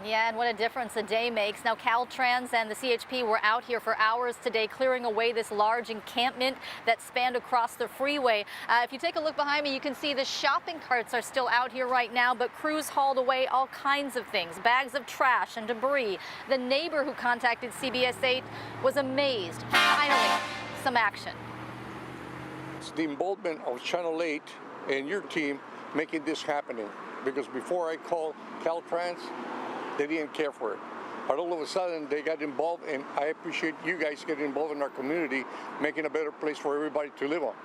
Yeah, and what a difference a day makes. Now, Caltrans and the CHP were out here for hours today clearing away this large encampment that spanned across the freeway. If you take a look behind me, you can see the shopping carts are still out here right now, but crews hauled away all kinds of things, bags of trash and debris. The neighbor who contacted CBS 8 was amazed. Finally, some action. It's the involvement of Channel 8 and your team making this happening, because before I called Caltrans, they didn't care for it. But all of a sudden, they got involved, and I appreciate you guys getting involved in our community, making a better place for everybody to live on.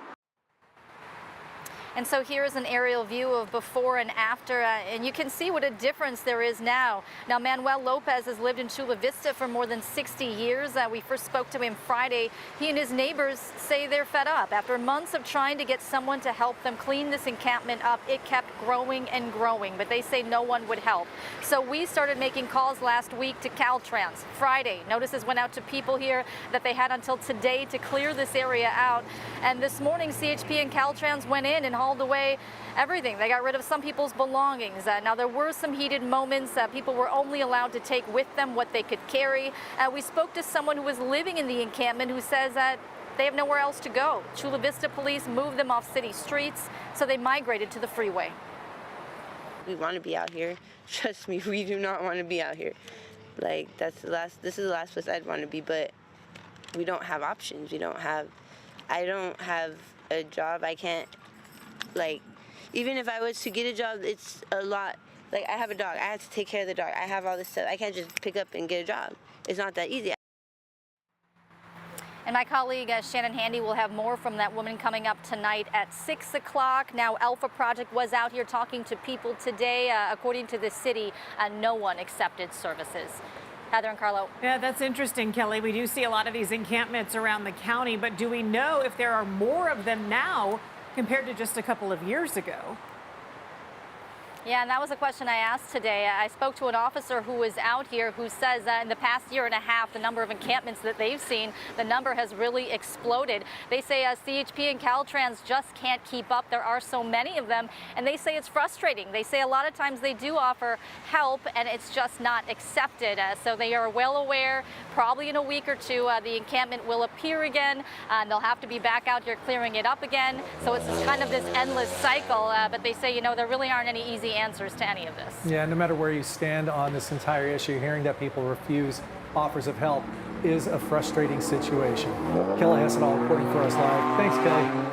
And so here's an aerial view of before and after, and you can see what a difference there is now. Now, Manuel Lopez has lived in Chula Vista for more than 60 years. We first spoke to him Friday. He and his neighbors say they're fed up. After months of trying to get someone to help them clean this encampment up, it kept growing and growing, but they say no one would help. So we started making calls last week to Caltrans. Friday, notices went out to people here that they had until today to clear this area out. And this morning, CHP and Caltrans went in and hauled away everything. They got rid of some people's belongings. Now, there were some heated moments. People were only allowed to take with them what they could carry. We spoke to someone who was living in the encampment who says that they have nowhere else to go. Chula Vista police moved them off city streets, so they migrated to the freeway. We want to be out here. Trust me, we do not want to be out here. Like, this is the last place I'd want to be, but we don't have options. I don't have a job. I can't, like, even if I was to get a job, it's a lot. Like, I have a dog. I have to take care of the dog. I have all this stuff. I can't just pick up and get a job. It's not that easy. And my colleague Shannon Handy will have more from that woman coming up tonight at 6 o'clock. Now, Alpha Project was out here talking to people today. According to the city, no one accepted services. Heather and Carlo. Yeah, that's interesting, Kelly. We do see a lot of these encampments around the county, but do we know if there are more of them now compared to just a couple of years ago? Yeah, and that was a question I asked today. I spoke to an officer who was out here who says in the past year and a half, the number of encampments that they've seen, the number has really exploded. They say CHP and Caltrans just can't keep up. There are so many of them, and they say it's frustrating. They say a lot of times they do offer help, and it's just not accepted. So they are well aware, probably in a week or two, the encampment will appear again, and they'll have to be back out here clearing it up again. So it's just kind of this endless cycle, but they say, there really aren't any easy answers to any of this. Yeah, no matter where you stand on this entire issue, hearing that people refuse offers of help is a frustrating situation. Kelly has it all reporting for us live. Thanks, Kelly.